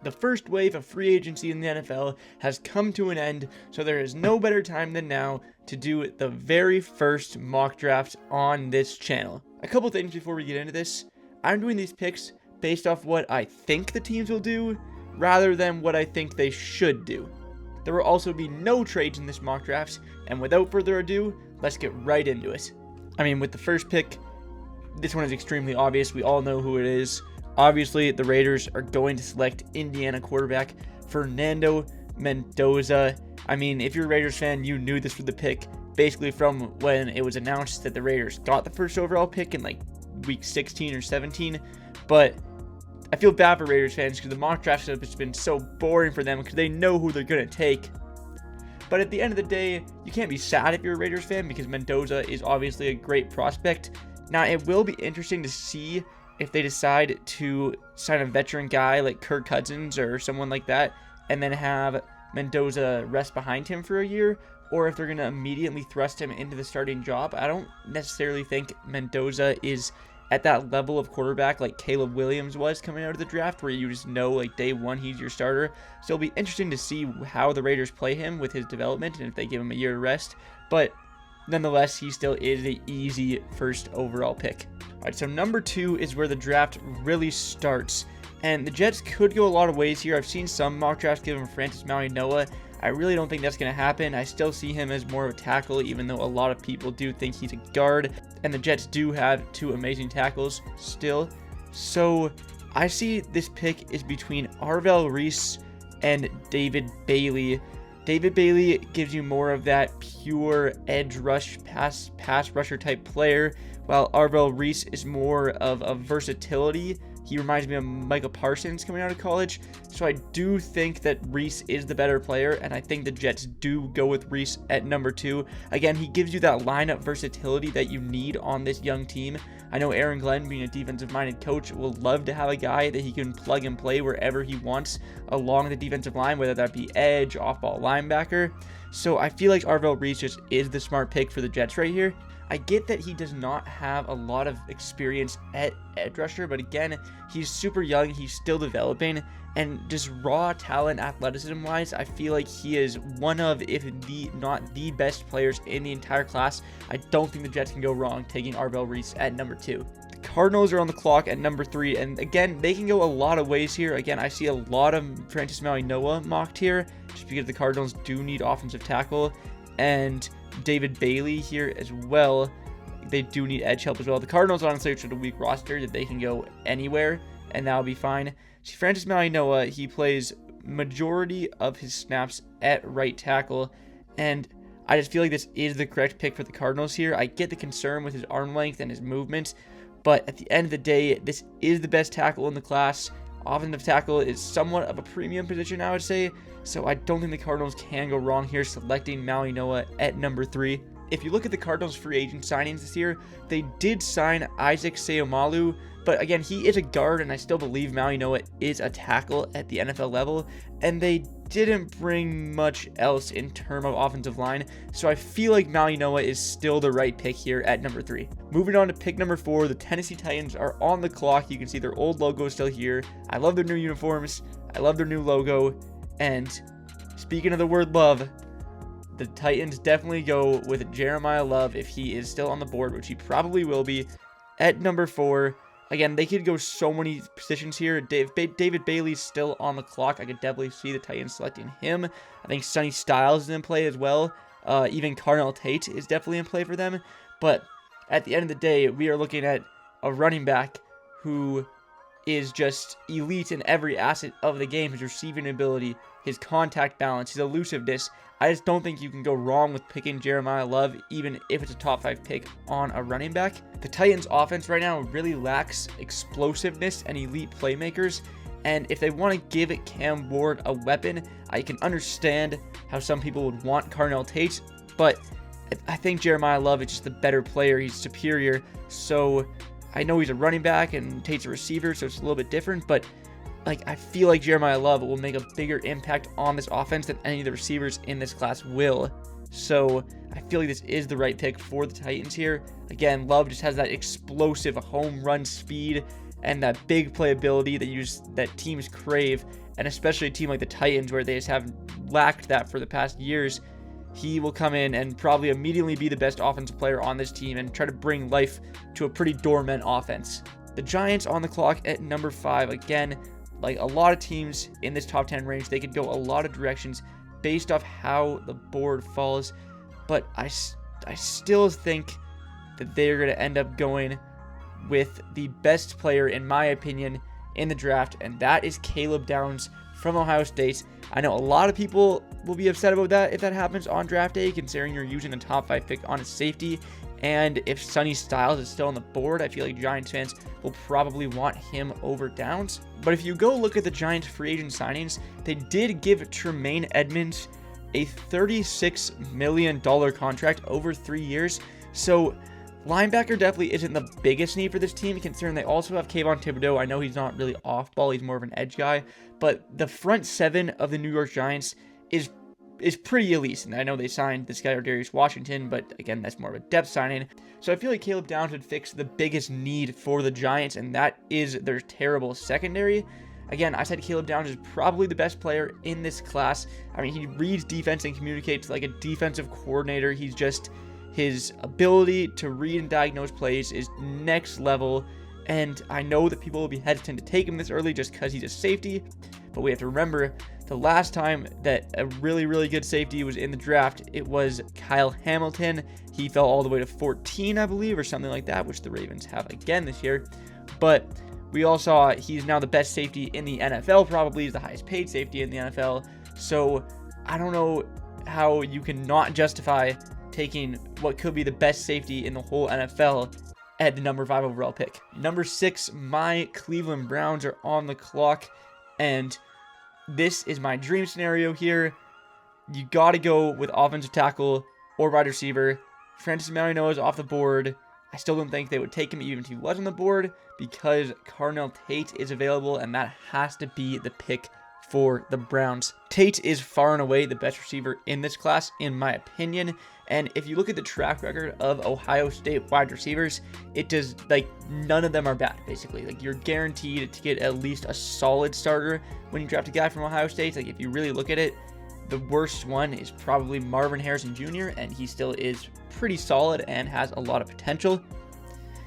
The first wave of free agency in the NFL has come to an end, so there is no better time than now to do the very first mock draft on this channel. A couple things before we get into this. I'm doing these picks based off what I think the teams will do, rather than what I think they should do. There will also be no trades in this mock draft, and without further ado, let's get right into it. With the first pick, this one is extremely obvious. We all know who it is. Obviously, the Raiders are going to select Indiana quarterback Fernando Mendoza. If you're a Raiders fan, you knew this was the pick basically from when it was announced that the Raiders got the first overall pick in week 16 or 17. But I feel bad for Raiders fans because the mock draft has just been so boring for them because they know who they're going to take. But at the end of the day, you can't be sad if you're a Raiders fan because Mendoza is obviously a great prospect. Now, it will be interesting to see if they decide to sign a veteran guy like Kirk Cousins or someone like that and then have Mendoza rest behind him for a year, or if they're going to immediately thrust him into the starting job. I don't necessarily think Mendoza is at that level of quarterback like Caleb Williams was coming out of the draft, where you just know day one he's your starter. So it'll be interesting to see how the Raiders play him with his development and if they give him a year of rest. But nonetheless, he still is an easy first overall pick. All right, so number 2 is where the draft really starts. And the Jets could go a lot of ways here. I've seen some mock drafts give him Francis Mauigoa. I really don't think that's going to happen. I still see him as more of a tackle, even though a lot of people do think he's a guard. And the Jets do have 2 amazing tackles still. So I see this pick is between Arvell Reese and David Bailey. David Bailey gives you more of that pure edge rush, pass rusher type player, while Arvell Reese is more of a versatility. He reminds me of Michael Parsons coming out of college. So I do think that Reese is the better player, and I think the Jets do go with Reese at number 2. Again, he gives you that lineup versatility that you need on this young team. I know Aaron Glenn, being a defensive-minded coach, will love to have a guy that he can plug and play wherever he wants along the defensive line, whether that be edge, off-ball linebacker. So I feel like Arvell Reese just is the smart pick for the Jets right here. I get that he does not have a lot of experience at edge rusher, but again, he's super young, he's still developing, and just raw talent athleticism-wise, I feel like he is one of, if not the best players in the entire class. I don't think the Jets can go wrong taking Arvell Reese at number 2. The Cardinals are on the clock at number 3, and again, they can go a lot of ways here. Again, I see a lot of Francis Mauigoa mocked here, just because the Cardinals do need offensive tackle, and David Bailey here as well. They do need edge help as well. The Cardinals honestly are such a weak roster that they can go anywhere and that'll be fine. See, Francis Mauigoa, he plays majority of his snaps at right tackle, and I just feel like this is the correct pick for the Cardinals here. I get the concern with his arm length and his movement, but at the end of the day, this is the best tackle in the class. Offensive tackle is somewhat of a premium position, I would say, so I don't think the Cardinals can go wrong here selecting Mauigoa at number 3. If you look at the Cardinals free agent signings this year, they did sign Isaac Seumalo, but again, he is a guard, and I still believe Mauigoa is a tackle at the NFL level, and they didn't bring much else in terms of offensive line, so I feel like Mauigoa is still the right pick here at number 3. Moving on to pick number 4, the Tennessee Titans are on the clock. You can see their old logo still here. I love their new uniforms. I love their new logo. And speaking of the word love, the Titans definitely go with Jeremiah Love if he is still on the board, which he probably will be, at number 4. Again, they could go so many positions here. David Bailey's still on the clock. I could definitely see the Titans selecting him. I think Sonny Styles is in play as well. Even Carnell Tate is definitely in play for them. But at the end of the day, we are looking at a running back who is just elite in every asset of the game. His receiving ability, his contact balance, his elusiveness. I just don't think you can go wrong with picking Jeremiah Love, even if it's a top 5 pick on a running back. The Titans offense right now really lacks explosiveness and elite playmakers, and if they want to give Cam Ward a weapon, I can understand how some people would want Carnell Tate, but I think Jeremiah Love is just the better player. He's superior, so I know he's a running back and Tate's a receiver, so it's a little bit different, but I feel like Jeremiah Love will make a bigger impact on this offense than any of the receivers in this class will. So I feel like this is the right pick for the Titans here. Again, Love just has that explosive home run speed and that big playability that teams crave. and especially a team like the Titans, where they just have lacked that for the past years, he will come in and probably immediately be the best offensive player on this team and try to bring life to a pretty dormant offense. The Giants on the clock at number 5. Again, like a lot of teams in this top 10 range, they could go a lot of directions based off how the board falls, but I still think that they're going to end up going with the best player, in my opinion, in the draft, and that is Caleb Downs from Ohio State. I know a lot of people will be upset about that if that happens on draft day, considering you're using a top 5 pick on a safety. And if Sonny Styles is still on the board, I feel like Giants fans will probably want him over Downs. But if you go look at the Giants free agent signings, they did give Tremaine Edmonds a $36 million contract over 3 years. So linebacker definitely isn't the biggest need for this team, considering they also have Kayvon Thibodeau. I know he's not really off ball, he's more of an edge guy, but the front 7 of the New York Giants is pretty elite. And I know they signed this guy, Darius Washington, but again, that's more of a depth signing. So I feel like Caleb Downs would fix the biggest need for the Giants, and that is their terrible secondary. Again, I said Caleb Downs is probably the best player in this class. I mean, he reads defense and communicates like a defensive coordinator. His ability to read and diagnose plays is next level, and I know that people will be hesitant to take him this early just because he's a safety, but we have to remember the last time that a really, really good safety was in the draft, it was Kyle Hamilton. He fell all the way to 14, I believe, or something like that, which the Ravens have again this year. But we all saw he's now the best safety in the NFL, probably. He's the highest paid safety in the NFL. So I don't know how you can not justify taking what could be the best safety in the whole NFL at the number 5 overall pick. Number 6, my Cleveland Browns are on the clock, and this is my dream scenario here. You got to go with offensive tackle or wide receiver. Francis Mariano is off the board. I still don't think they would take him even if he was on the board, because Carnell Tate is available, and that has to be the pick for the Browns. Tate is far and away the best receiver in this class, in my opinion. And if you look at the track record of Ohio State wide receivers, it does, like, none of them are bad, basically. Like, you're guaranteed to get at least a solid starter when you draft a guy from Ohio State. Like, if you really look at it, the worst one is probably Marvin Harrison Jr., and he still is pretty solid and has a lot of potential.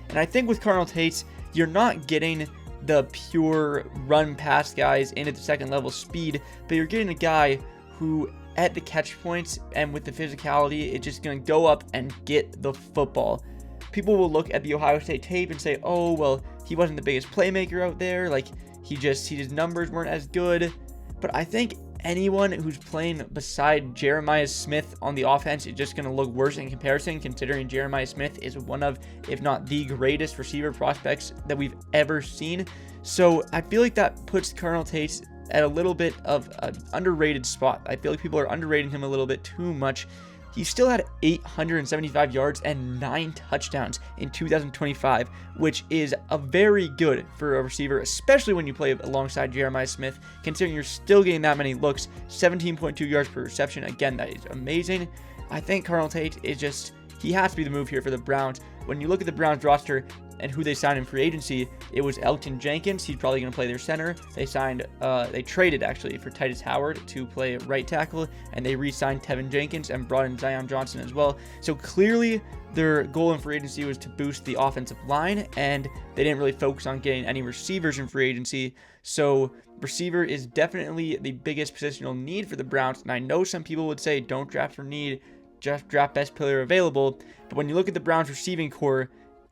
And I think with Carnell Tate, you're not getting the pure run-pass guys into the second level speed, but you're getting a guy who, at the catch points and with the physicality, it's just going to go up and get the football. People will look at the Ohio State tape and say, oh, well, he wasn't the biggest playmaker out there. Like, his numbers weren't as good. But I think anyone who's playing beside Jeremiah Smith on the offense is just going to look worse in comparison, considering Jeremiah Smith is one of, if not the greatest receiver prospects that we've ever seen. So I feel like that puts Carnell Tate at a little bit of an underrated spot. I feel like people are underrating him a little bit too much. He still had 875 yards and 9 touchdowns in 2025, which is a very good for a receiver, especially when you play alongside Jeremiah Smith, considering you're still getting that many looks. 17.2 yards per reception. Again, that is amazing. I think Carnell Tate is just, he has to be the move here for the Browns. When you look at the Browns roster and who they signed in free agency, it was Elgton Jenkins. He's probably going to play their center. They traded actually for Titus Howard to play right tackle, and they re-signed Tevin Jenkins and brought in Zion Johnson as well. So clearly their goal in free agency was to boost the offensive line, and they didn't really focus on getting any receivers in free agency. So receiver is definitely the biggest positional need for the Browns, and I know some people would say don't draft for need, just draft best player available. But when you look at the Browns receiving core,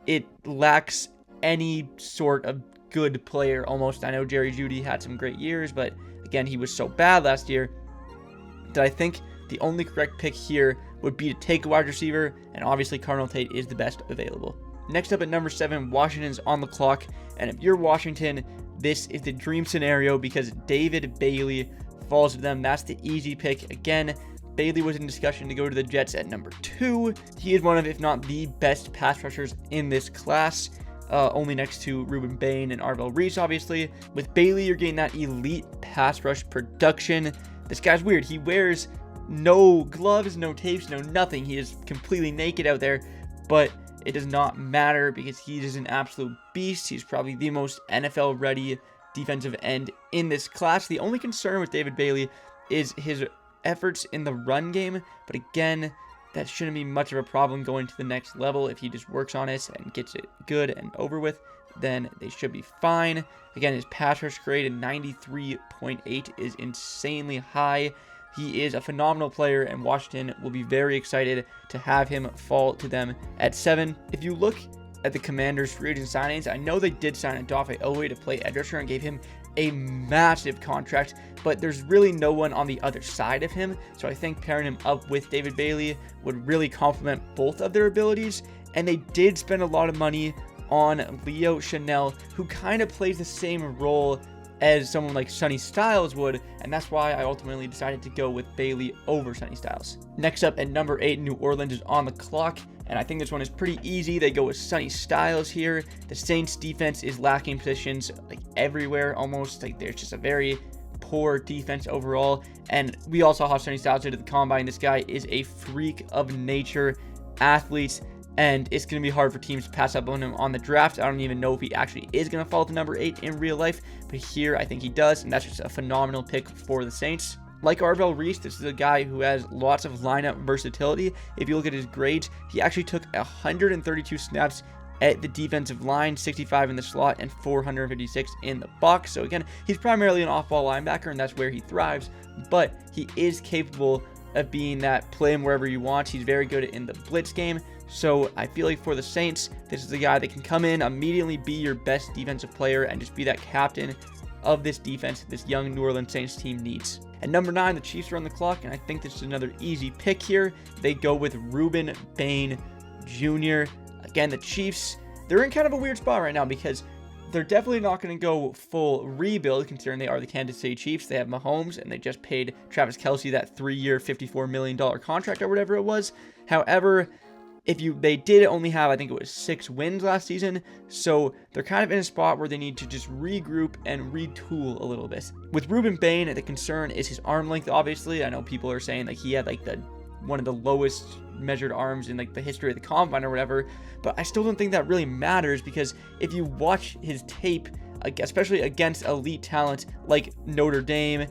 it lacks any sort of good player almost. I know Jerry Jeudy had some great years, but again, he was so bad last year that I think the only correct pick here would be to take a wide receiver, and obviously Carnell Tate is the best available. Next up at number 7, Washington's on the clock, and if you're Washington, this is the dream scenario because David Bailey falls to them. That's the easy pick. Again, Bailey was in discussion to go to the Jets at number 2. He is one of, if not the best pass rushers in this class, only next to Ruben Bain and Arvell Reese, obviously. With Bailey, you're getting that elite pass rush production. This guy's weird. He wears no gloves, no tapes, no nothing. He is completely naked out there, but it does not matter because he is an absolute beast. He's probably the most NFL-ready defensive end in this class. The only concern with David Bailey is his efforts in the run game, but again, that shouldn't be much of a problem going to the next level. If he just works on it and gets it good and over with, then they should be fine. Again, his pass rush grade at 93.8 is insanely high. He is a phenomenal player, and Washington will be very excited to have him fall to them at 7. If you look at the Commanders' free agent signings, I know they did sign Odafe Oweh to play edge rusher and gave him a massive contract, but there's really no one on the other side of him, so I think pairing him up with David Bailey would really complement both of their abilities. And they did spend a lot of money on Leo Chanel, who kind of plays the same role as someone like Sonny Styles would, and that's why I ultimately decided to go with Bailey over Sonny Styles. Next up at number 8, New Orleans is on the clock, and I think this one is pretty easy. They go with Sonny Styles here. The Saints defense is lacking positions like everywhere almost. Like there's just a very poor defense overall, and we all saw how Sonny Styles did at the combine. This guy is a freak of nature athlete, and it's going to be hard for teams to pass up on him on the draft. I don't even know if he actually is going to fall to number 8 in real life, but here I think he does, and that's just a phenomenal pick for the Saints. Like Arvell Reese, this is a guy who has lots of lineup versatility. If you look at his grades, he actually took 132 snaps at the defensive line, 65 in the slot, and 456 in the box. So again, he's primarily an off-ball linebacker, and that's where he thrives, but he is capable of being that play him wherever you want. He's very good in the blitz game. So I feel like for the Saints, this is the guy that can come in, immediately be your best defensive player, and just be that captain of this defense this young New Orleans Saints team needs. At number 9, the Chiefs are on the clock, and I think this is another easy pick here. They go with Rueben Bain Jr. Again, the Chiefs, they're in kind of a weird spot right now because they're definitely not going to go full rebuild, considering they are the Kansas City Chiefs. They have Mahomes, and they just paid Travis Kelce that 3-year, $54 million contract or whatever it was. However, they did only have, I think it was 6 wins last season, so they're kind of in a spot where they need to just regroup and retool a little bit. With Rueben Bain, the concern is his arm length, obviously. I know people are saying like he had like one of the lowest measured arms in like the history of the combine or whatever, but I still don't think that really matters, because if you watch his tape, especially against elite talent like Notre Dame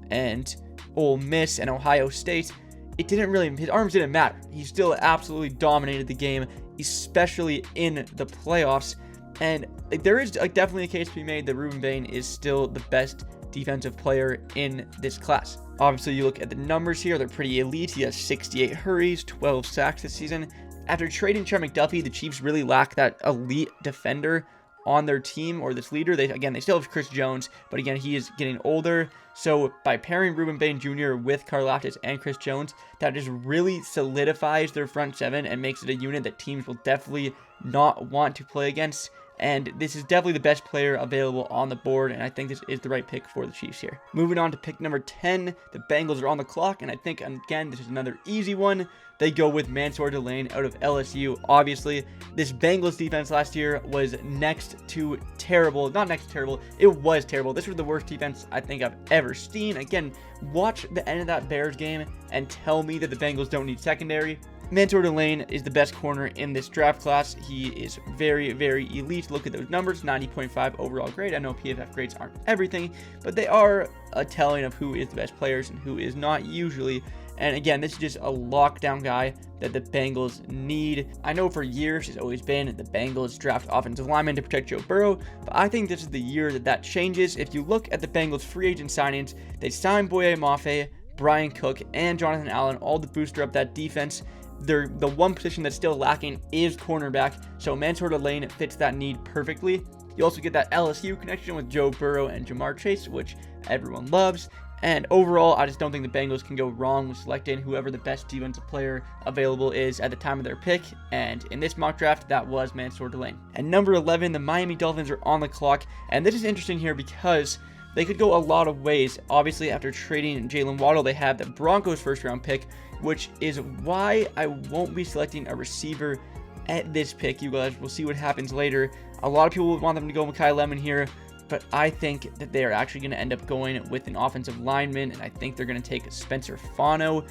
and Ole Miss and Ohio State, his arms didn't matter. He still absolutely dominated the game, especially in the playoffs. And there is definitely a case to be made that Rueben Bain is still the best defensive player in this class. Obviously, you look at the numbers here, they're pretty elite. He has 68 hurries, 12 sacks this season. After trading Trent McDuffie, the Chiefs really lack that elite defender on their team, or this leader. They still have Chris Jones, but again, he is getting older. So by pairing Rueben Bain Jr. with Karlaftis and Chris Jones, that just really solidifies their front 7 and makes it a unit that teams will definitely not want to play against. And this is definitely the best player available on the board, and I think this is the right pick for the Chiefs here. Moving on to pick number 10, the Bengals are on the clock, and I think, again, this is another easy one. They go with Mansour Delane out of LSU. Obviously, this Bengals defense last year was next to terrible. Not next to terrible, it was terrible. This was the worst defense I think I've ever seen. Again, watch the end of that Bears game and tell me that the Bengals don't need secondary. Mansour Delane is the best corner in this draft class. He is very, very elite. Look at those numbers, 90.5 overall grade. I know PFF grades aren't everything, but they are a telling of who is the best players and who is not usually. And again, this is just a lockdown guy that the Bengals need. I know for years it's always been the Bengals draft offensive linemen to protect Joe Burrow, but I think this is the year that changes. If you look at the Bengals free agent signings, they signed Boye Mafe, Brian Cook, and Jonathan Allen, all to booster up that defense. The one position that's still lacking is cornerback, so Mansour Delane fits that need perfectly. You also get that LSU connection with Joe Burrow and Jamar Chase, which everyone loves. And overall, I just don't think the Bengals can go wrong with selecting whoever the best defensive player available is at the time of their pick. And in this mock draft, that was Mansour Delane. At number 11, the Miami Dolphins are on the clock. And this is interesting here because they could go a lot of ways. Obviously, after trading Jalen Waddle, they have the Broncos first-round pick, which is why I won't be selecting a receiver at this pick. You guys will see what happens later. A lot of people would want them to go Mekhi Lemon here, but I think that they are actually going to end up going with an offensive lineman, and I think they're going to take Spencer Fano.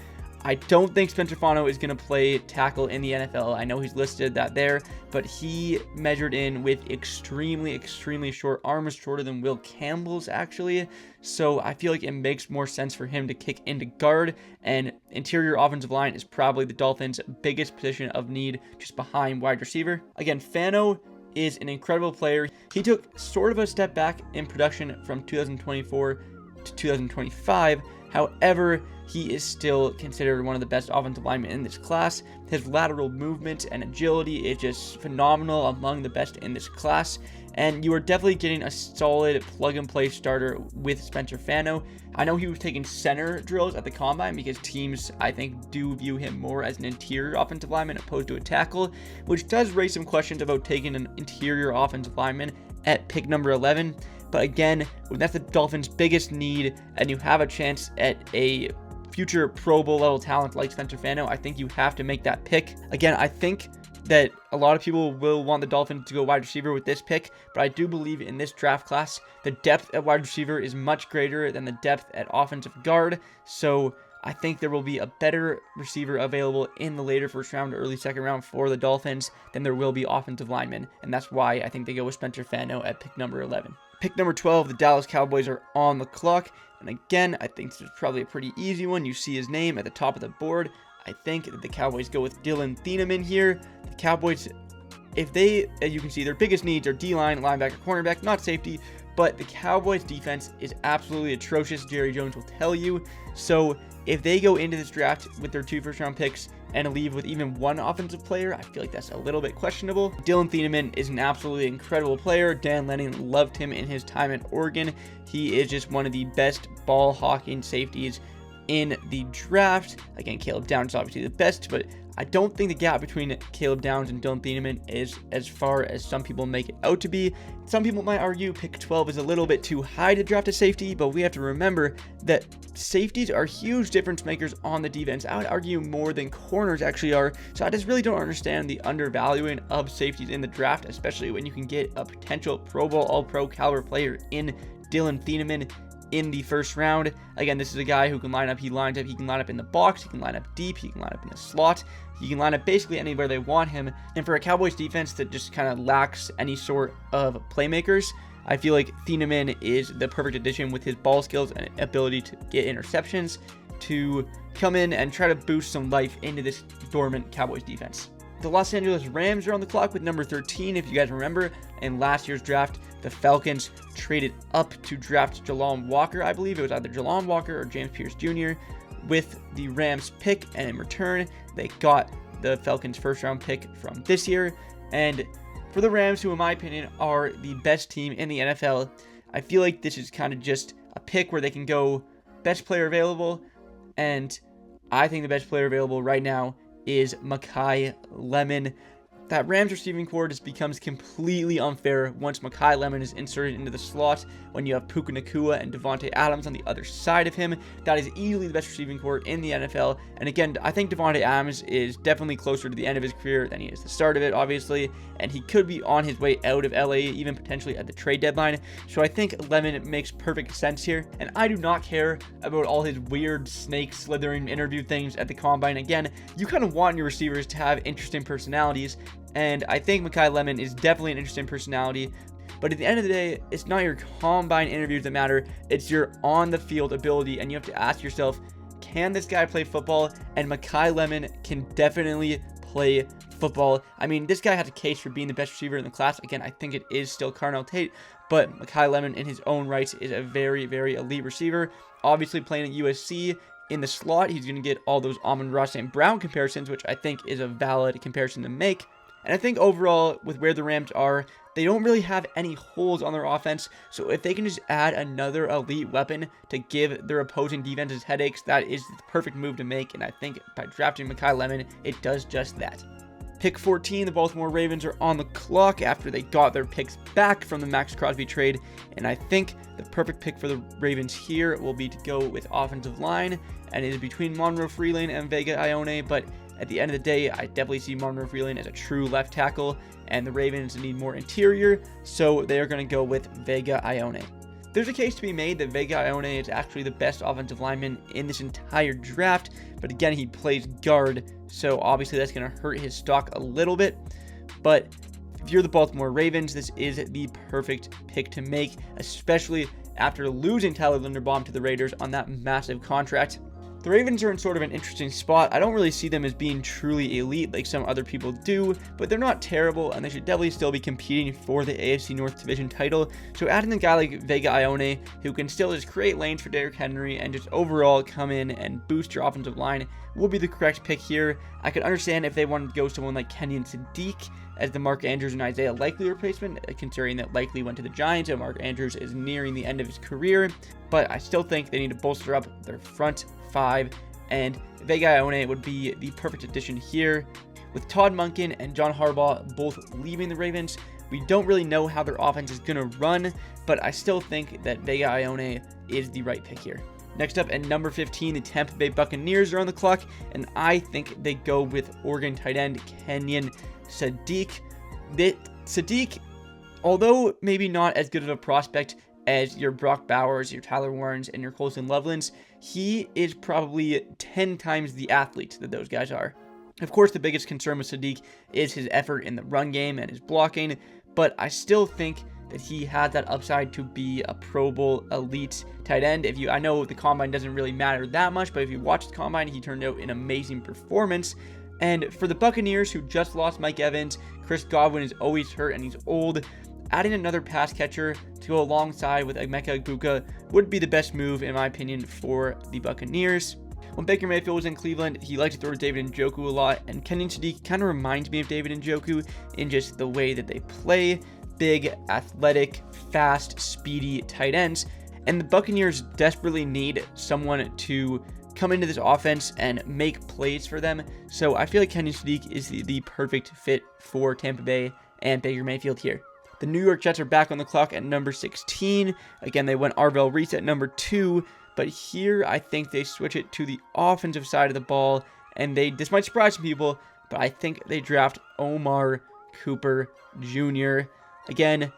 I don't think Spencer Fano is going to play tackle in the NFL. I know he's listed that there, but he measured in with extremely short arms, shorter than Will Campbell's actually. So I feel like it makes more sense for him to kick into guard, and interior offensive line is probably the Dolphins' biggest position of need, just behind wide receiver. Again, Fano is an incredible player. He took sort of a step back in production from 2024 to 2025. However, he is still considered one of the best offensive linemen in this class. His lateral movement and agility is just phenomenal, among the best in this class. And you are definitely getting a solid plug-and-play starter with Spencer Fano. I know he was taking center drills at the combine because teams, I think, do view him more as an interior offensive lineman opposed to a tackle, which does raise some questions about taking an interior offensive lineman at pick number 11. But again, when that's the Dolphins' biggest need and you have a chance at a future Pro Bowl level talent like Spencer Fano, I think you have to make that pick. Again, I think that a lot of people will want the Dolphins to go wide receiver with this pick, but I do believe in this draft class, the depth at wide receiver is much greater than the depth at offensive guard. So I think there will be a better receiver available in the later first round, early second round for the Dolphins than there will be offensive linemen. And that's why I think they go with Spencer Fano at pick number 11. Pick number 12, the Dallas Cowboys are on the clock. And again, I think this is probably a pretty easy one. You see his name at the top of the board. I think that the Cowboys go with Dylan Thieneman here. The Cowboys, if they, as you can see, their biggest needs are D-line, linebacker, cornerback, not safety. But the Cowboys defense is absolutely atrocious, Jerry Jones will tell you. So if they go into this draft with their 2 first-round picks and leave with even one offensive player, I feel like that's a little bit questionable. Dylan Thieneman is an absolutely incredible player. Dan Lanning loved him in his time at Oregon. He is just one of the best ball-hawking safeties in the draft. Again, Caleb Downs is obviously the best, but I don't think the gap between Caleb Downs and Dylan Thieneman is as far as some people make it out to be. Some people might argue pick 12 is a little bit too high to draft a safety, but we have to remember that safeties are huge difference makers on the defense. I would argue more than corners actually are. So I just really don't understand the undervaluing of safeties in the draft, especially when you can get a potential Pro Bowl, All-Pro caliber player in Dylan Thieneman in the first round. Again, this is a guy who can line up. He can line up in the box. He can line up deep. He can line up in the slot. He can line up basically anywhere they want him. And for a Cowboys defense that just kind of lacks any sort of playmakers, I feel like Thieneman is the perfect addition with his ball skills and ability to get interceptions to come in and try to boost some life into this dormant Cowboys defense. The Los Angeles Rams are on the clock with number 13. If you guys remember, in last year's draft, the Falcons traded up to draft Jalon Walker. I believe it was either Jalon Walker or James Pierce Jr. with the Rams pick, and in return, they got the Falcons' first-round pick from this year. And for the Rams, who in my opinion are the best team in the NFL, I feel like this is kind of just a pick where they can go best player available, and I think the best player available right now is Makai Lemon. That Rams receiving core just becomes completely unfair once Makai Lemon is inserted into the slot. When you have Puka Nacua and Devontae Adams on the other side of him, that is easily the best receiving core in the NFL. And again, I think Devontae Adams is definitely closer to the end of his career than he is the start of it, obviously. And he could be on his way out of LA, even potentially at the trade deadline. So I think Lemon makes perfect sense here. And I do not care about all his weird snake slithering interview things at the combine. Again, you kind of want your receivers to have interesting personalities. And I think Makai Lemon is definitely an interesting personality. But at the end of the day, it's not your combine interviews that matter. It's your on-the-field ability. And you have to ask yourself, can this guy play football? And Makai Lemon can definitely play football. I mean, this guy has a case for being the best receiver in the class. Again, I think it is still Carnell Tate. But Makai Lemon, in his own right, is a very, very elite receiver. Obviously, playing at USC, in the slot, he's going to get all those Amon-Ra St. Brown comparisons, which I think is a valid comparison to make. And I think overall, with where the Rams are, they don't really have any holes on their offense. So if they can just add another elite weapon to give their opposing defenses headaches, that is the perfect move to make. And I think by drafting Makai Lemon, it does just that. Pick 14, the Baltimore Ravens are on the clock after they got their picks back from the Max Crosby trade. And I think the perfect pick for the Ravens here will be to go with offensive line. And it is between Monroe Freeland and Vega Ione, but at the end of the day, I definitely see Monroe Freeland as a true left tackle, and the Ravens need more interior, so they are going to go with Vega Ione. There's a case to be made that Vega Ioane is actually the best offensive lineman in this entire draft, but again, he plays guard, so obviously that's going to hurt his stock a little bit. But if you're the Baltimore Ravens, this is the perfect pick to make, especially after losing Tyler Linderbaum to the Raiders on that massive contract. The Ravens are in sort of an interesting spot. I don't really see them as being truly elite like some other people do, but they're not terrible, and they should definitely still be competing for the AFC North Division title. So adding a guy like Vega Ioane, who can still just create lanes for Derrick Henry and just overall come in and boost your offensive line, will be the correct pick here. I could understand if they wanted to go someone like Kenyon Sadiq as the Mark Andrews and Isaiah Likely replacement, considering that Likely went to the Giants and Mark Andrews is nearing the end of his career. But I still think they need to bolster up their front five, and Vega Ioane would be the perfect addition here. With Todd Monken and John Harbaugh both leaving the Ravens, we don't really know how their offense is going to run, but I still think that Vega Ioane is the right pick here. Next up, at number 15, the Tampa Bay Buccaneers are on the clock, and I think they go with Oregon tight end Kenyon Sadiq. Sadiq, although maybe not as good of a prospect as your Brock Bowers, your Tyler Warrens, and your Colson Lovelands, he is probably 10 times the athlete that those guys are. Of course, the biggest concern with Sadiq is his effort in the run game and his blocking, but I still think that he had that upside to be a Pro Bowl elite tight end. I know the combine doesn't really matter that much, but if you watch the combine, he turned out an amazing performance. And for the Buccaneers, who just lost Mike Evans, Chris Godwin is always hurt and he's old, adding another pass catcher to go alongside with Emeka Egbuka would be the best move, in my opinion, for the Buccaneers. When Baker Mayfield was in Cleveland, he liked to throw to David Njoku a lot, and Kenyon Sadiq kind of reminds me of David Njoku in just the way that they play. Big, athletic, fast, speedy tight ends, and the Buccaneers desperately need someone to come into this offense and make plays for them. So I feel like Kenyon Sadiq is the perfect fit for Tampa Bay and Baker Mayfield here. The New York Jets are back on the clock at number 16. Again, they went Arvell Reese at number 2, but here I think they switch it to the offensive side of the ball, and this might surprise some people, but I think they draft Omar Cooper Jr. Again,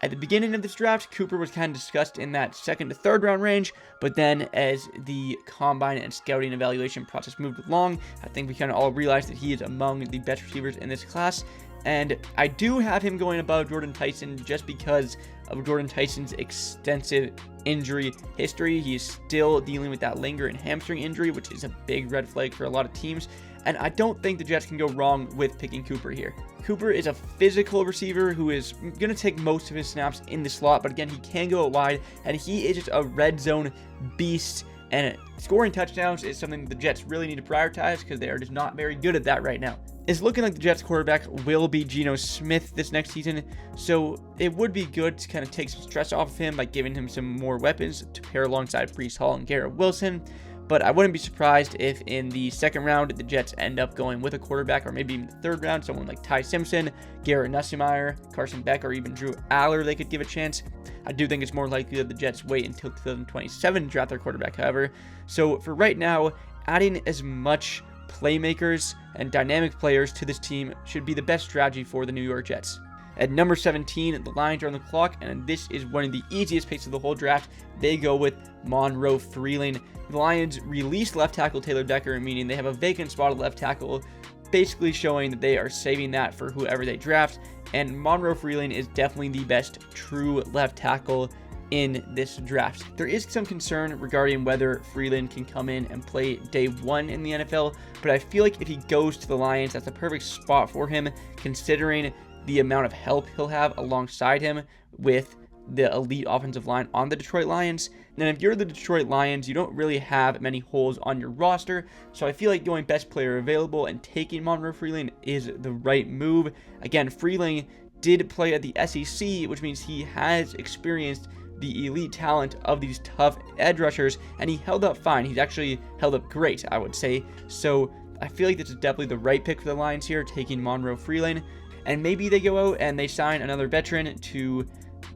at the beginning of this draft, Cooper was kind of discussed in that second to third round range, but then as the combine and scouting evaluation process moved along, I think we kind of all realized that he is among the best receivers in this class. And I do have him going above Jordan Tyson just because of Jordan Tyson's extensive injury history. He is still dealing with that lingering hamstring injury, which is a big red flag for a lot of teams. And I don't think the Jets can go wrong with picking Cooper here. Cooper is a physical receiver who is going to take most of his snaps in the slot, but again, he can go out wide, and he is just a red zone beast. And scoring touchdowns is something the Jets really need to prioritize because they are just not very good at that right now. It's looking like the Jets quarterback will be Geno Smith this next season, so it would be good to kind of take some stress off of him by giving him some more weapons to pair alongside Breece Hall and Garrett Wilson. But I wouldn't be surprised if in the second round, the Jets end up going with a quarterback, or maybe even the third round, someone like Ty Simpson, Garrett Nussmeier, Carson Beck, or even Drew Aller, they could give a chance. I do think it's more likely that the Jets wait until 2027 to draft their quarterback, however. So for right now, adding as much playmakers and dynamic players to this team should be the best strategy for the New York Jets. At number 17, the Lions are on the clock, and this is one of the easiest picks of the whole draft. They go with Monroe Freeland. The Lions released left tackle Taylor Decker, meaning they have a vacant spot at left tackle, basically showing that they are saving that for whoever they draft. And Monroe Freeland is definitely the best true left tackle in this draft. There is some concern regarding whether Freeland can come in and play day one in the NFL, but I feel like if he goes to the Lions, that's a perfect spot for him, considering the amount of help he'll have alongside him with the elite offensive line on the Detroit Lions. And if you're the Detroit Lions, you don't really have many holes on your roster, so I feel like going best player available and taking Monroe Freeland is the right move. Again, Freeland did play at the SEC, which means he has experienced the elite talent of these tough edge rushers, and he held up fine. He's actually held up great, I would say. So I feel like this is definitely the right pick for the Lions here, taking Monroe Freeland. And maybe they go out and they sign another veteran to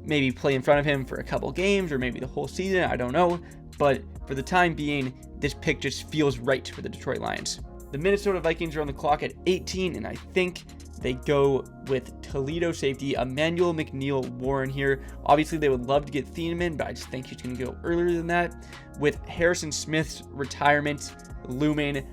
maybe play in front of him for a couple games or maybe the whole season. I don't know. But for the time being, this pick just feels right for the Detroit Lions. The Minnesota Vikings are on the clock at 18, and I think they go with Toledo safety Emmanuel McNeil-Warren here. Obviously, they would love to get Thieneman, but I just think he's going to go earlier than that. With Harrison Smith's retirement looming,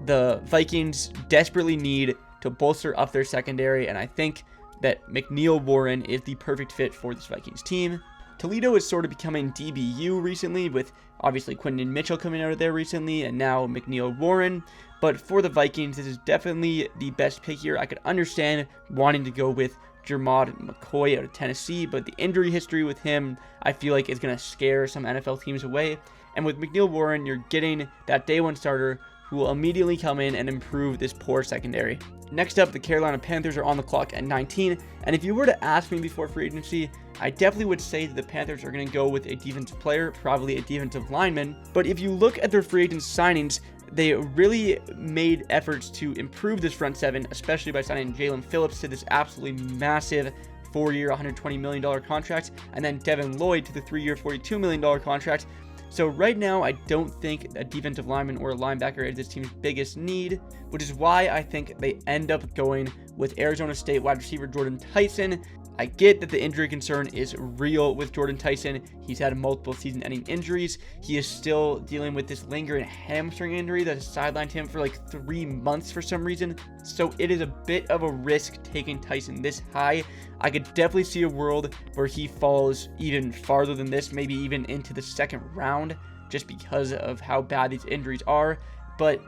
the Vikings desperately need to bolster up their secondary, and I think that McNeil-Warren is the perfect fit for this Vikings team. Toledo is sort of becoming DBU recently, with obviously Quinton Mitchell coming out of there recently, and now McNeil-Warren. But for the Vikings, this is definitely the best pick here. I could understand wanting to go with Jermod McCoy out of Tennessee, but the injury history with him, I feel like, is going to scare some NFL teams away. And with McNeil-Warren, you're getting that day one starter who will immediately come in and improve this poor secondary. Next up, the Carolina Panthers are on the clock at 19, and if you were to ask me before free agency, I definitely would say that the Panthers are going to go with a defensive player, probably a defensive lineman. But if you look at their free agent signings, they really made efforts to improve this front seven, especially by signing Jalen Phillips to this absolutely massive 4-year, $120 million contract, and then Devin Lloyd to the 3-year, $42 million contract. So right now, I don't think a defensive lineman or a linebacker is this team's biggest need, which is why I think they end up going with Arizona State wide receiver Jordan Tyson. I get that the injury concern is real with Jordan Tyson. He's had multiple season-ending injuries. He is still dealing with this lingering hamstring injury that has sidelined him for like 3 months for some reason. So it is a bit of a risk taking Tyson this high. I could definitely see a world where he falls even farther than this, maybe even into the second round, just because of how bad these injuries are. But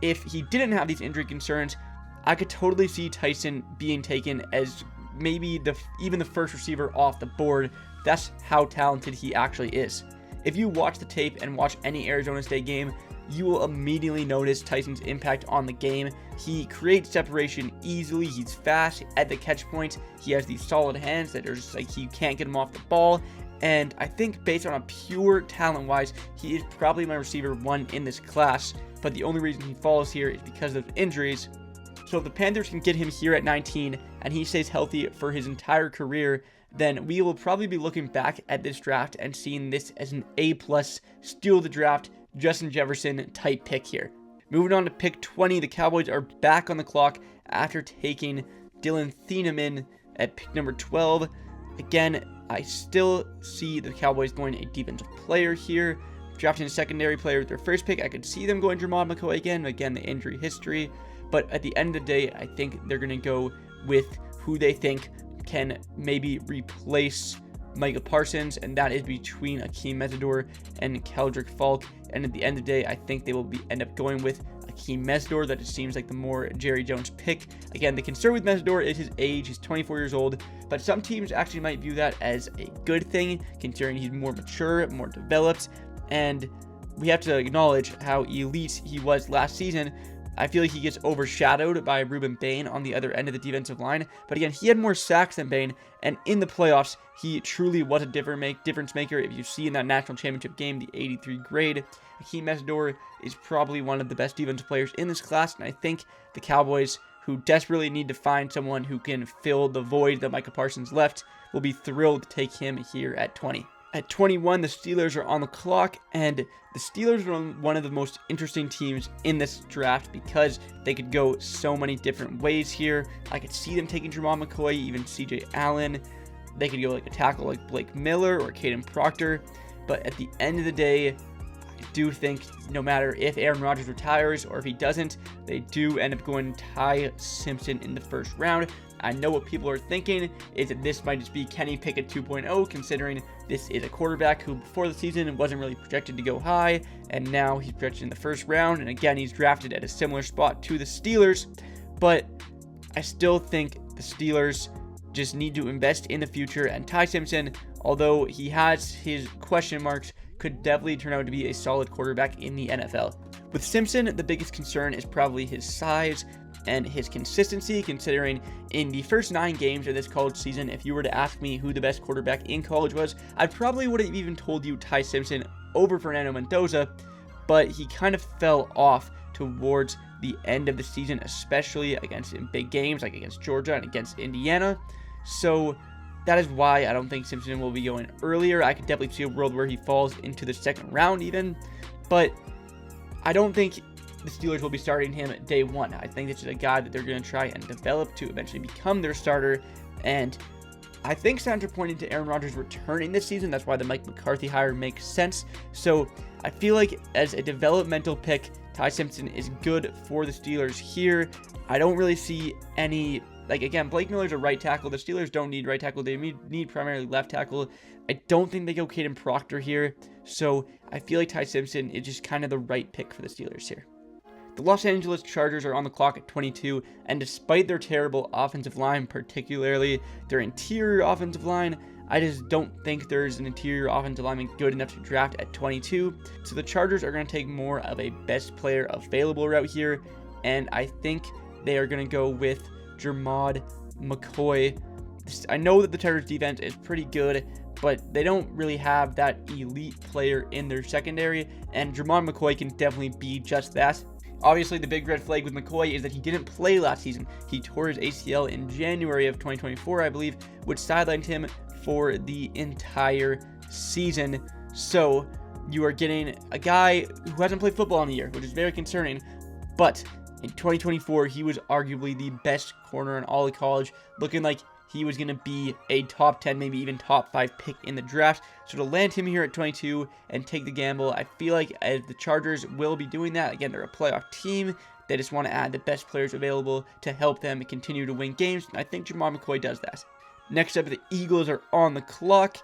if he didn't have these injury concerns, I could totally see Tyson being taken as maybe even the first receiver off the board. That's how talented he actually is. If you watch the tape and watch any Arizona State game, you will immediately notice Tyson's impact on the game. He creates separation easily. He's fast at the catch point. He has these solid hands that are just like you can't get him off the ball. And I think based on a pure talent wise, he is probably my receiver 1 in this class. But the only reason he falls here is because of injuries. So if the Panthers can get him here at 19 and he stays healthy for his entire career, then we will probably be looking back at this draft and seeing this as an A+ steal the draft, Justin Jefferson type pick here. Moving on to pick 20, the Cowboys are back on the clock after taking Dylan Thieneman at pick number 12. Again, I still see the Cowboys going a defensive player here, drafting a secondary player with their first pick. I could see them going Jermod McCoy again, the injury history. But at the end of the day, I think they're going to go with who they think can maybe replace Micah Parsons, and that is between Akeem Mesidor and Keldrick Falk. And at the end of the day, I think they will end up going with Akeem Mesidor. That just seems like the more Jerry Jones pick. Again, the concern with Mesidor is his age. He's 24 years old, but some teams actually might view that as a good thing, considering he's more mature, more developed, and we have to acknowledge how elite he was last season. I feel like he gets overshadowed by Ruben Bain on the other end of the defensive line. But again, he had more sacks than Bain, and in the playoffs, he truly was a difference maker. If you see in that national championship game, the 83 grade, Akeem Mesidor is probably one of the best defensive players in this class, and I think the Cowboys, who desperately need to find someone who can fill the void that Micah Parsons left, will be thrilled to take him here at 20. At 21, the Steelers are on the clock, and the Steelers are one of the most interesting teams in this draft because they could go so many different ways here. I could see them taking Jermod McCoy, even CJ Allen. They could go like a tackle like Blake Miller or Caden Proctor. But at the end of the day, I do think no matter if Aaron Rodgers retires or if he doesn't, they do end up going Ty Simpson in the first round. I know what people are thinking is that this might just be Kenny Pickett 2.0, considering this is a quarterback who before the season wasn't really projected to go high, and now he's projected in the first round, and again, he's drafted at a similar spot to the Steelers. But I still think the Steelers just need to invest in the future, and Ty Simpson, although he has his question marks, could definitely turn out to be a solid quarterback in the NFL. With Simpson, the biggest concern is probably his size and his consistency, considering in the first 9 games of this college season, if you were to ask me who the best quarterback in college was, I probably would have even told you Ty Simpson over Fernando Mendoza, but he kind of fell off towards the end of the season, especially against in big games like against Georgia and against Indiana. So that is why I don't think Simpson will be going earlier. I could definitely see a world where he falls into the second round even, but I don't think the Steelers will be starting him day one. I think this is a guy that they're going to try and develop to eventually become their starter. And I think signs are pointing to Aaron Rodgers returning this season. That's why the Mike McCarthy hire makes sense. So I feel like as a developmental pick, Ty Simpson is good for the Steelers here. I don't really see any, again, Blake Miller's a right tackle. The Steelers don't need right tackle. They need primarily left tackle. I don't think they go Caden Proctor here. So I feel like Ty Simpson is just kind of the right pick for the Steelers here. The Los Angeles Chargers are on the clock at 22, and despite their terrible offensive line, particularly their interior offensive line, I just don't think there's an interior offensive lineman good enough to draft at 22. So the Chargers are going to take more of a best player available route here, and I think they are going to go with Jermod McCoy. I know that the Chargers defense is pretty good, but they don't really have that elite player in their secondary, and Jermod McCoy can definitely be just that. Obviously, the big red flag with McCoy is that he didn't play last season. He tore his ACL in January of 2024, I believe, which sidelined him for the entire season. So you are getting a guy who hasn't played football in a year, which is very concerning. But in 2024, he was arguably the best corner in all of college, looking like he was going to be a top 10, maybe even top 5 pick in the draft. So to land him here at 22 and take the gamble, I feel like the Chargers will be doing that. Again, they're a playoff team. They just want to add the best players available to help them continue to win games. And I think Jermod McCoy does that. Next up, the Eagles are on the clock.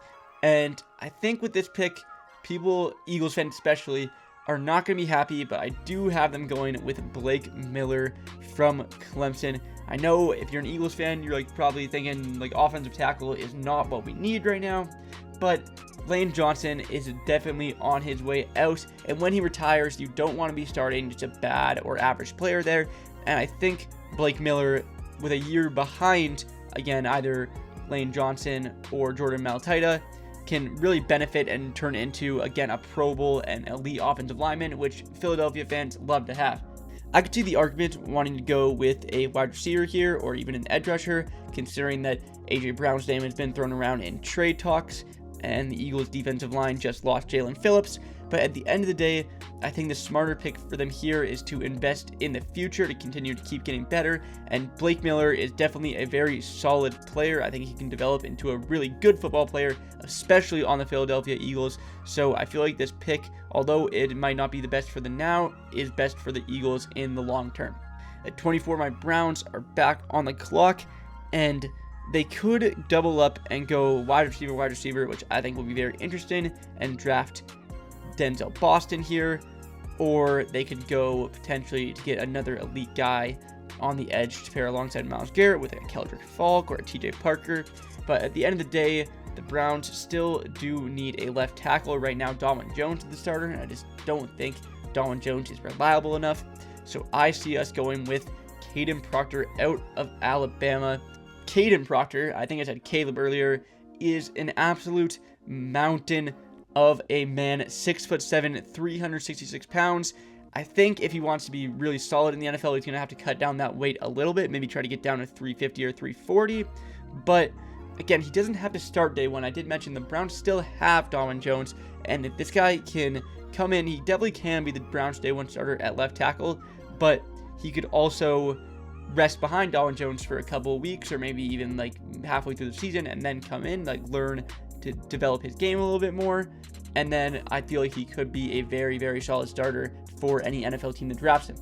And I think with this pick, people, Eagles fans especially, are not going to be happy, but I do have them going with Blake Miller from Clemson. I know if you're an Eagles fan, you're probably thinking offensive tackle is not what we need right now, but Lane Johnson is definitely on his way out, and when he retires, you don't want to be starting just a bad or average player there, and I think Blake Miller, with a year behind, again, either Lane Johnson or Jordan Mailata, can really benefit and turn into, again, a Pro Bowl and elite offensive lineman, which Philadelphia fans love to have. I could see the argument wanting to go with a wide receiver here or even an edge rusher, considering that A.J. Brown's name has been thrown around in trade talks and the Eagles' defensive line just lost Jalen Phillips. But at the end of the day, I think the smarter pick for them here is to invest in the future to continue to keep getting better. And Blake Miller is definitely a very solid player. I think he can develop into a really good football player, especially on the Philadelphia Eagles. So I feel like this pick, although it might not be the best for the now, is best for the Eagles in the long term. At 24, my Browns are back on the clock, and they could double up and go wide receiver, which I think will be very interesting, and draft Denzel Boston here, or they could go potentially to get another elite guy on the edge to pair alongside Myles Garrett with a Keldrick Falk or a TJ Parker. But at the end of the day, the Browns still do need a left tackle. Right now, Dalton Jones is the starter, and I just don't think Dalton Jones is reliable enough. So I see us going with Caden Proctor out of Alabama. Caden Proctor, I think I said Caleb earlier, is an absolute mountain of a man, 6'7", 366 pounds. I think if he wants to be really solid in the NFL, he's going to have to cut down that weight a little bit, maybe try to get down to 350 or 340. But again, he doesn't have to start day one. I did mention the Browns still have Dalton Jones, and if this guy can come in, he definitely can be the Browns day one starter at left tackle, but he could also rest behind Dalton Jones for a couple of weeks or maybe even halfway through the season and then come in, learn to develop his game a little bit more, and then I feel like he could be a very, very solid starter for any NFL team that drafts him.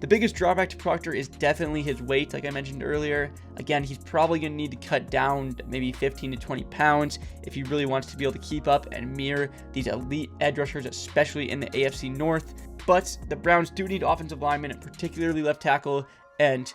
The biggest drawback to Proctor is definitely his weight, like I mentioned earlier. Again, he's probably going to need to cut down maybe 15 to 20 pounds if he really wants to be able to keep up and mirror these elite edge rushers, especially in the AFC North. But the Browns do need offensive linemen, particularly left tackle, and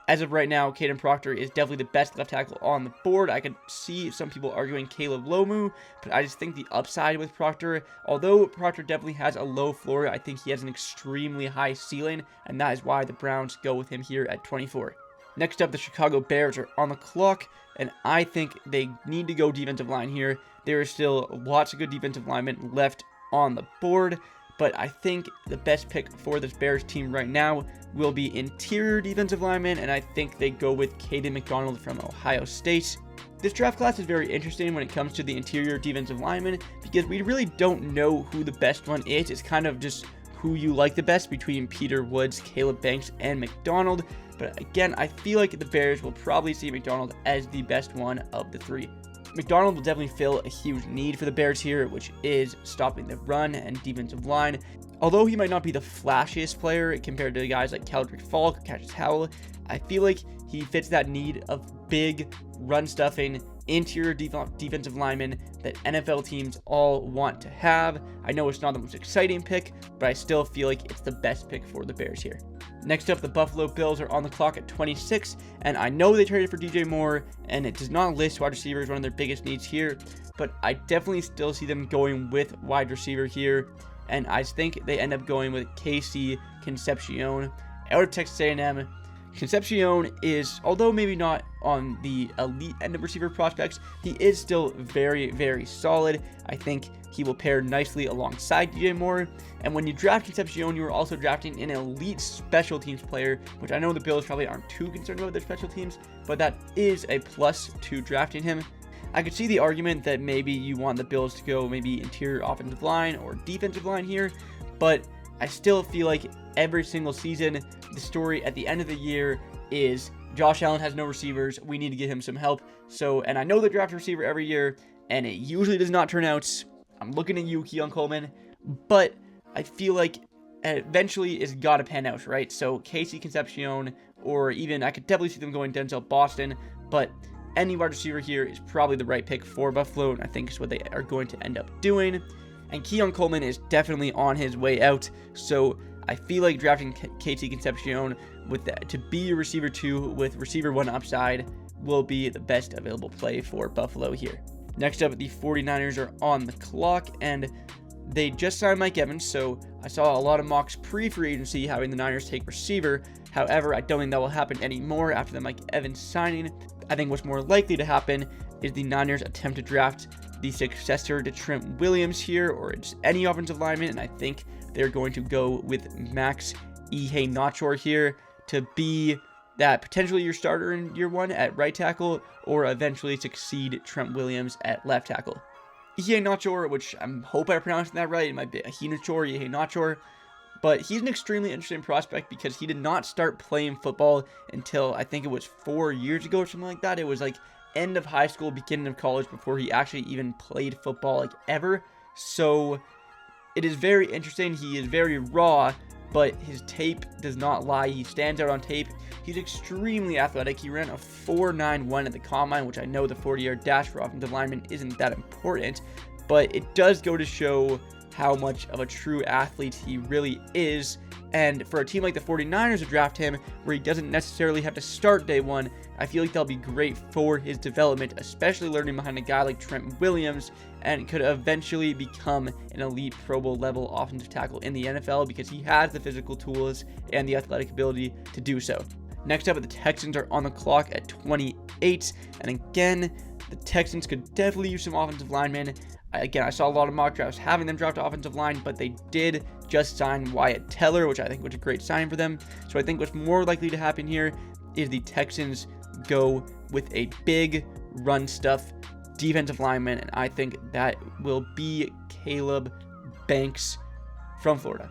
as of right now, Caden Proctor is definitely the best left tackle on the board. I could see some people arguing Caleb Lomu, but I just think the upside with Proctor, although Proctor definitely has a low floor, I think he has an extremely high ceiling, and that is why the Browns go with him here at 24. Next up, the Chicago Bears are on the clock, and I think they need to go defensive line here. There are still lots of good defensive linemen left on the board, but I think the best pick for this Bears team right now will be interior defensive lineman, and I think they go with Caden McDonald from Ohio State. This draft class is very interesting when it comes to the interior defensive lineman because we really don't know who the best one is. It's kind of just who you like the best between Peter Woods, Caleb Banks, and McDonald. But again, I feel like the Bears will probably see McDonald as the best one of the three. McDonald will definitely fill a huge need for the Bears here, which is stopping the run and defensive line. Although he might not be the flashiest player compared to guys like Keldrick Falk or Cassius Howell, I feel like he fits that need of big run-stuffing interior defensive linemen that NFL teams all want to have. I know it's not the most exciting pick, but I still feel like it's the best pick for the Bears here. Next up, the Buffalo Bills are on the clock at 26, and I know they traded for DJ Moore, and it does not list wide receiver as one of their biggest needs here, but I definitely still see them going with wide receiver here, and I think they end up going with Casey Concepcion out of Texas A&M. Concepcion is, although maybe not on the elite end of receiver prospects, he is still very, very solid. I think he will pair nicely alongside DJ Moore. And when you draft Concepcion, you are also drafting an elite special teams player, which I know the Bills probably aren't too concerned about their special teams, but that is a plus to drafting him. I could see the argument that maybe you want the Bills to go maybe interior offensive line or defensive line here, but I still feel like every single season, the story at the end of the year is Josh Allen has no receivers. We need to get him some help. And I know they draft a receiver every year, and it usually does not turn out. I'm looking at you, Keon Coleman, but I feel like eventually it's got to pan out, right? So Casey Concepcion, or even I could definitely see them going Denzel Boston, but any wide receiver here is probably the right pick for Buffalo, and I think is what they are going to end up doing. And Keon Coleman is definitely on his way out, so I feel like drafting Casey Concepcion to be your receiver 2 with receiver 1 upside will be the best available play for Buffalo here. Next up, the 49ers are on the clock, and they just signed Mike Evans, so I saw a lot of mocks pre-free agency having the Niners take receiver. However, I don't think that will happen anymore after the Mike Evans signing. I think what's more likely to happen is the Niners attempt to draft the successor to Trent Williams here, or just any offensive lineman, and I think they're going to go with Max Ihenachor here to be that potentially your starter in year 1 at right tackle, or eventually succeed Trent Williams at left tackle. Ihenachor, which I hope I pronounced that right, it might be Ihenachor, but he's an extremely interesting prospect because he did not start playing football until I think it was 4 years ago or something like that. It was like end of high school, beginning of college before he actually even played football like ever. So it is very interesting. He is very raw, but his tape does not lie. He stands out on tape. He's extremely athletic. He ran a 4.91 at the combine, which I know the 40-yard dash for offensive linemen isn't that important, but it does go to show how much of a true athlete he really is. And for a team like the 49ers to draft him, where he doesn't necessarily have to start day 1, I feel like that'll be great for his development, especially learning behind a guy like Trent Williams, and could eventually become an elite Pro Bowl level offensive tackle in the NFL because he has the physical tools and the athletic ability to do so. Next up, the Texans are on the clock at 28, and again, the Texans could definitely use some offensive linemen. Again, I saw a lot of mock drafts having them draft offensive line, but they did just sign Wyatt Teller, which I think was a great sign for them. So I think what's more likely to happen here is the Texans go with a big run stuff defensive lineman, and I think that will be Caleb Banks from Florida.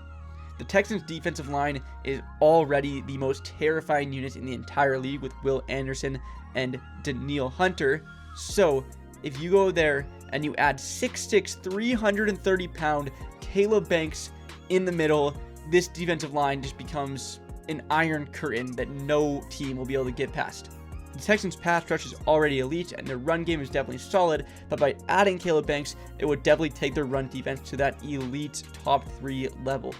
The Texans' defensive line is already the most terrifying unit in the entire league with Will Anderson and Danielle Hunter. So if you go there and you add 6'6", 330-pound Caleb Banks in the middle, this defensive line just becomes an iron curtain that no team will be able to get past. The Texans' pass rush is already elite, and their run game is definitely solid, but by adding Caleb Banks, it would definitely take their run defense to that elite top 3 level.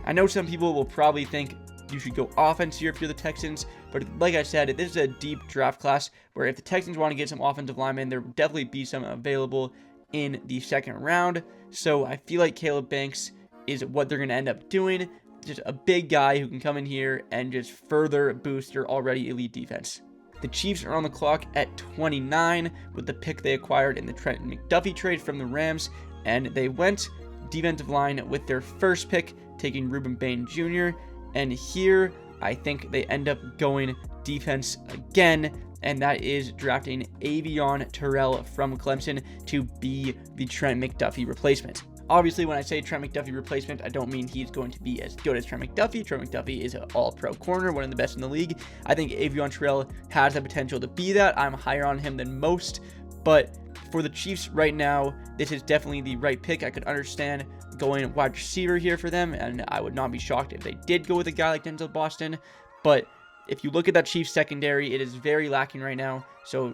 I know some people will probably think you should go offense here if you're the Texans, but like I said, this is a deep draft class where if the Texans want to get some offensive linemen, there will definitely be some available in the second round. So I feel like Caleb Banks is what they're going to end up doing. Just a big guy who can come in here and just further boost your already elite defense. The Chiefs are on the clock at 29 with the pick they acquired in the Trent McDuffie trade from the Rams, and they went defensive line with their first pick, taking Ruben Bain Jr., and here I think they end up going defense again, and that is drafting Avion Terrell from Clemson to be the Trent McDuffie replacement. Obviously, when I say Trent McDuffie replacement, I don't mean he's going to be as good as Trent McDuffie. Trent McDuffie is an all-pro corner, one of the best in the league. I think Avion Terrell has the potential to be that. I'm higher on him than most, but for the Chiefs right now, this is definitely the right pick. I could understand going wide receiver here for them, and I would not be shocked if they did go with a guy like Denzel Boston, but if you look at that Chiefs secondary, it is very lacking right now, so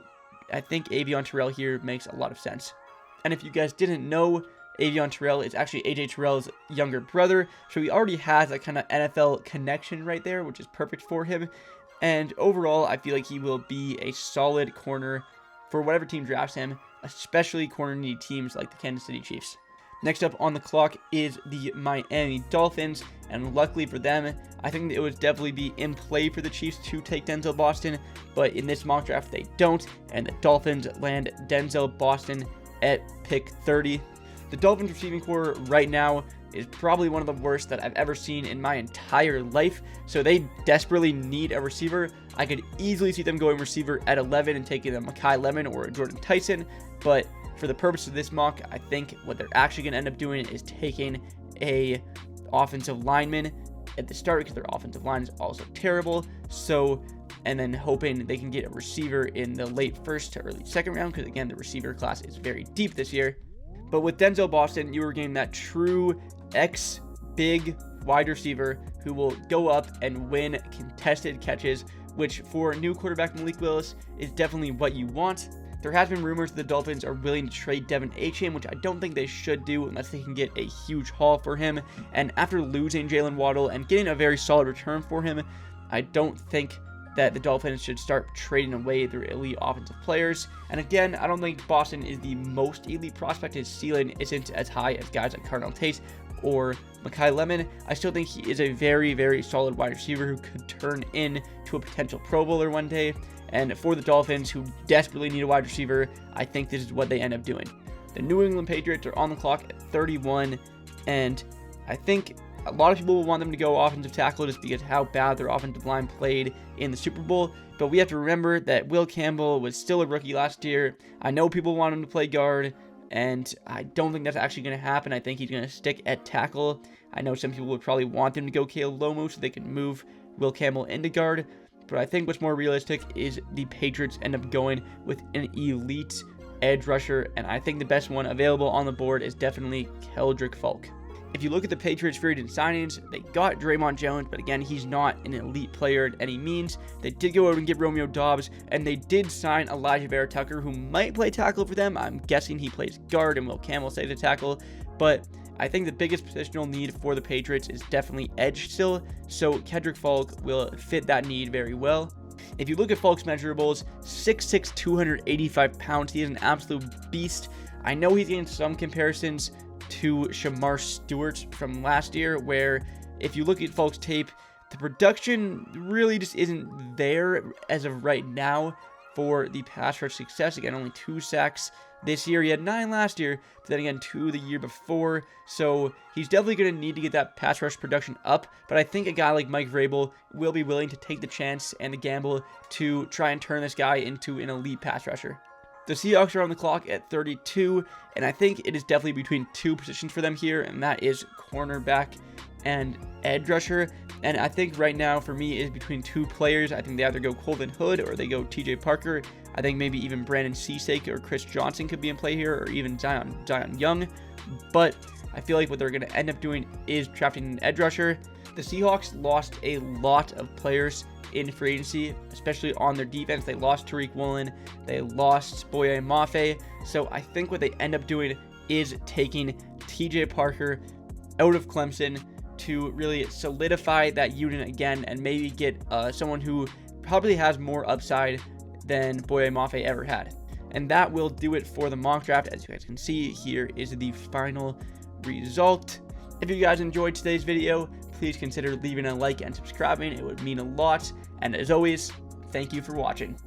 I think Avion Terrell here makes a lot of sense. And if you guys didn't know, Avion Terrell is actually AJ Terrell's younger brother, so he already has a kind of NFL connection right there, which is perfect for him. And overall, I feel like he will be a solid corner for whatever team drafts him, especially corner-needy teams like the Kansas City Chiefs. Next up on the clock is the Miami Dolphins, and luckily for them, I think it would definitely be in play for the Chiefs to take Denzel Boston, but in this mock draft they don't, and the Dolphins land Denzel Boston at pick 30. The Dolphins receiving core right now is probably one of the worst that I've ever seen in my entire life, so they desperately need a receiver. I could easily see them going receiver at 11 and taking a Makai Lemon or a Jordan Tyson, but for the purpose of this mock, I think what they're actually going to end up doing is taking a offensive lineman at the start because their offensive line is also terrible, and then hoping they can get a receiver in the late first to early second round because, again, the receiver class is very deep this year. But with Denzel Boston, you are getting that true big wide receiver who will go up and win contested catches, which for a new quarterback Malik Willis is definitely what you want. There has been rumors the Dolphins are willing to trade Devin Achane, which I don't think they should do unless they can get a huge haul for him. And after losing Jalen Waddle and getting a very solid return for him, I don't think that the Dolphins should start trading away their elite offensive players. And again, I don't think Boston is the most elite prospect. His ceiling isn't as high as guys like Cardinal Tate or Makai Lemon. I still think he is a very, very solid wide receiver who could turn into a potential Pro Bowler one day. And for the Dolphins, who desperately need a wide receiver, I think this is what they end up doing. The New England Patriots are on the clock at 31, and I think a lot of people will want them to go offensive tackle just because how bad their offensive line played in the Super Bowl. But we have to remember that Will Campbell was still a rookie last year. I know people want him to play guard, and I don't think that's actually going to happen. I think he's going to stick at tackle. I know some people would probably want him to go Caleb Lomu so they can move Will Campbell into guard. But I think what's more realistic is the Patriots end up going with an elite edge rusher, and I think the best one available on the board is definitely Keldrick Falk. If you look at the Patriots' free agent signings, they got Draymond Jones, but again, he's not an elite player at any means. They did go out and get Romeo Doubs, and they did sign Elijah Vera Tucker, who might play tackle for them. I'm guessing he plays guard, and Will Campbell stays a tackle, but I think the biggest positional need for the Patriots is definitely edge still, so Keldrick Falk will fit that need very well. If you look at Falk's measurables, 6'6", 285 pounds, he is an absolute beast. I know he's getting some comparisons to Shamar Stewart from last year, where if you look at Falk's tape, the production really just isn't there as of right now for the pass rush success. Again, only 2 sacks this year. He had 9 last year, but then again 2 the year before. So he's definitely going to need to get that pass rush production up. But I think a guy like Mike Vrabel will be willing to take the chance and the gamble to try and turn this guy into an elite pass rusher. The Seahawks are on the clock at 32, and I think it is definitely between 2 positions for them here, and that is cornerback and edge rusher. And I think right now for me is between 2 players. I think they either go Colvin Hood or they go TJ Parker. I think maybe even Brandon Cesake or Chris Johnson could be in play here, or even Zion Young. But I feel like what they're going to end up doing is drafting an edge rusher. The Seahawks lost a lot of players in free agency, especially on their defense. They lost Tariq Woolen, they lost Boye Mafe. So I think what they end up doing is taking TJ Parker out of Clemson to really solidify that unit again and maybe get someone who probably has more upside than Boye Mafe ever had. And that will do it for the mock draft. As you guys can see, here is the final result. If you guys enjoyed today's video, please consider leaving a like and subscribing. It would mean a lot. And as always, thank you for watching.